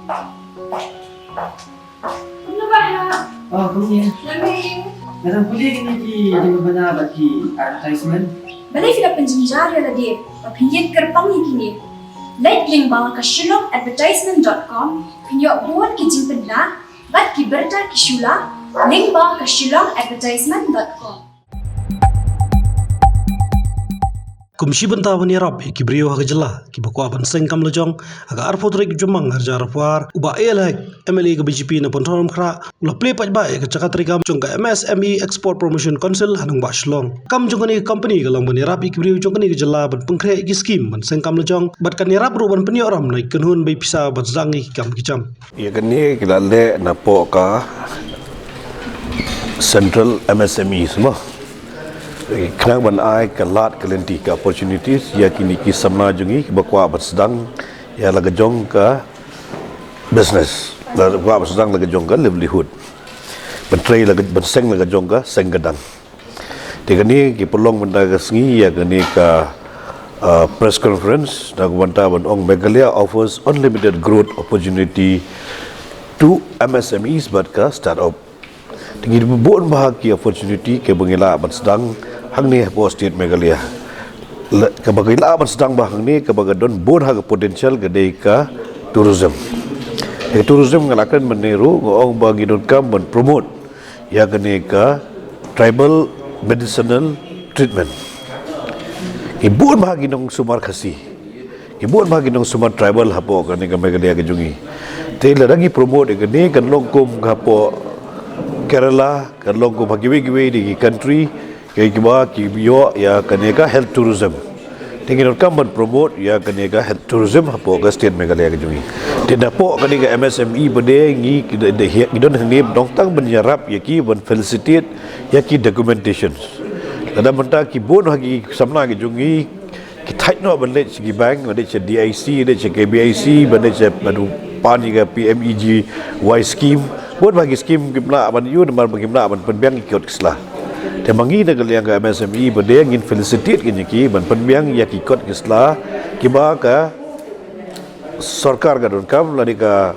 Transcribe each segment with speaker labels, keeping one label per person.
Speaker 1: Ano ba ha?
Speaker 2: Oh, kuya.
Speaker 1: Lamig.
Speaker 2: Narang kuya gini di mabana bagi advertisement.
Speaker 1: Balay sila penjenjar ya lagi. Papinyin kerpang ini. Like link bawah ke shillongadvertisement.com. Pinyo buat kijing pedla. Bat kiberta kishula. Link bawah ke shillongadvertisement.com.
Speaker 3: Kumshi banta wani rap ki brio ha jalla ki bakwa ban seng kam lojong aga arfo trek jumang arja rafwar uba elek MLA ga BJP na pontom khra la play paj ba ga chakatri kam chungka MSME Export Promotion Council hanung ba shlong kam jungani company ga long bani rap ki brio jungani ga jalla ban pengkhre ki scheme ban seng kam lojong bat kan rap ru ban penyo ram nai kunhun bai pisa bat zangi kam kicam
Speaker 4: ya kani kilale napo ka Central MSME semua Kenang ban ai kalat kalenti ka opportunities ya kini ki samna jungi bakwa bat sedang ya laga jong ka business la bakwa bat sedang laga jong ka livelihood mentrai laga benseng laga jong ka senggadang tikani ki pelong benda ka sengi ya kini ka press conference nak banta ban ong Meghalaya offers unlimited growth opportunity to MSMEs but ka startup tinggi buat bahagia opportunity ke bangila ban sedang hang ni po state Meghalaya ke bangila ban sedang bah hang ni ke bagadon bon ha potential gede ka tourism tourism ngalakan meniru ngong bagi don kam men promote ya gene ka tribal medicinal treatment ibun bahagi nong sumar khasi ibun bahagi nong sumar tribal hapo gane ka Meghalaya ke jungi tela lagi promote gene kan longkum hapo Kerala kan longkum hagiwe di country kaya kiba kibiyo ya kaneka health tourism tingin kam ban promote ya kaneka health tourism hapo ka state Meghalaya ke jungi tidak po kaneka MSME bade ngi kidon hangi dongtang menyerap ya ki ban felicitate ya ki documentation ada menta ki bon hagi samna ke jungi ki thaino ban le chi bank bade che DIC bade che KBIC bade che badu pani ka PMEG Y scheme buat bagi scheme kimla ban yu mar bagi kimla ban penbiang ikut kislah temangi dengan yang ke MSME bade ngin felicitate gini ki ban penbiang ya ikut kislah kiba ka sarkar ga don kam lani ka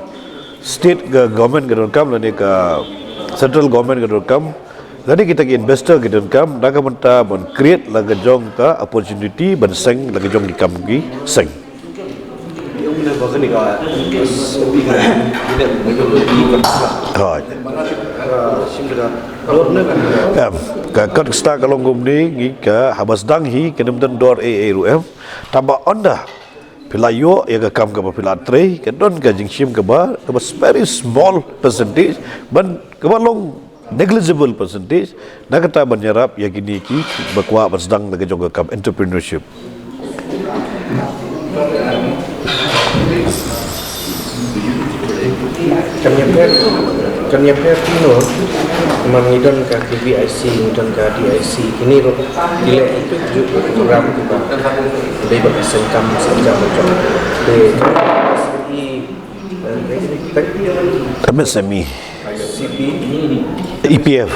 Speaker 4: state ga government ga don kam lani ka central government ga don kam lani kita ki investor ga don kam naga menta ban create laga jong ka opportunity ban seng laga jong ki kam ki seng kat sta kalong gumni ngi ka habas dang hi kenemten dor ru tamba onda pilayo ya ka kam ka pila tre ka don ka jingshim ka ba very small percentage ban ka long negligible percentage nakata banyarap ya gini ki bakwa basdang naga jong ka entrepreneurship
Speaker 5: Kanya Pino mengidon ke KBIC, mengidon ke DIC. Ini gila itu program kita. Dari bahasa kam saja macam.
Speaker 4: MSME,
Speaker 5: CP,
Speaker 4: EPF,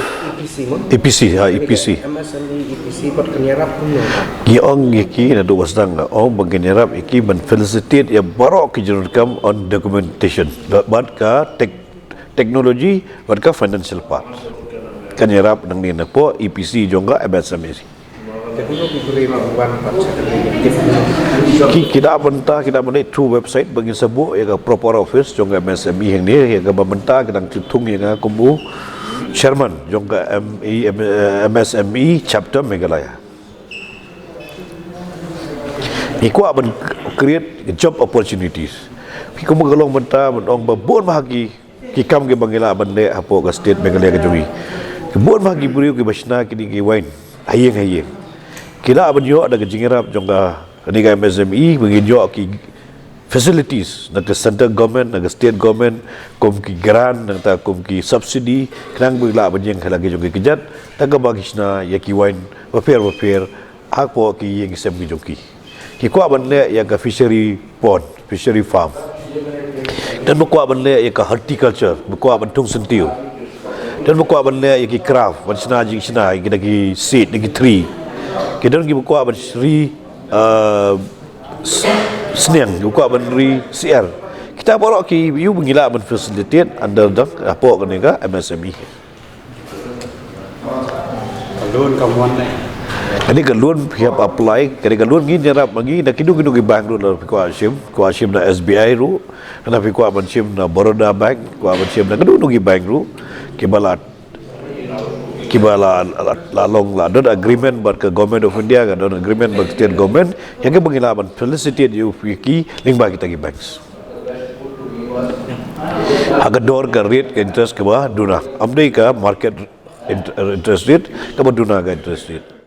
Speaker 4: EPC, EPC.
Speaker 5: MSME, EPC buat kenyarap punya.
Speaker 4: Giong iki na do wasdang ong baganyarap iki ban felicitate ya barok ki kam on documentation. But ka teknologi buat ka financial part. Kanyarap nang ni na po EPC jongga MSME. Kita benda through website bagi sebu ya proper office jongga MSME yang ni ya benda kadang tutung ya kumbu chairman jongga MSME chapter Meghalaya. Iku akan create job opportunities. Kita mengalung benda menong babon bahagi kikam ke bangila bende apo ke state Meghalaya ke jungi. Kebun bahagi buriu ke basna kini ke wine hayeng. Kira aban yo ada kejingerap jongga ni ka MSME menginjo ki facilities nak center government nak state government kom ki grant nak ta kom ki subsidy kenang bula banjeng lagi jongga kejat tak bagi sna ya ki wine wafer ako ki yang isem ki joki ki ko aban le ya ka fishery pond fishery farm dan buku aban le ya ka horticulture buku aban tung sentiu dan buku aban le ya ki craft ban sna jing sna ki dagi seed dagi tree kita pergi buku abang Sri Senian buku abang Sri CR Kita borok ki you mengila men facilitate under the apa kan ka MSME.
Speaker 2: Loan kamuan ni.
Speaker 4: Ini kan loan pihak apply, kali kan loan gini jarap lagi, dah kidu ki bank ru na ko asim na SBI ru, na ko asim na Baroda Bank, ko asim na kidu ki bank ru, kibala la long la don agreement bar ke government of India ka don agreement bar state government, yang ke mengila man felicitate you ki lingba kita ki banks. Agar door ka rate ke interest ke bawah duna, amdai ka market interest rate ke bawah duna ka interest rate.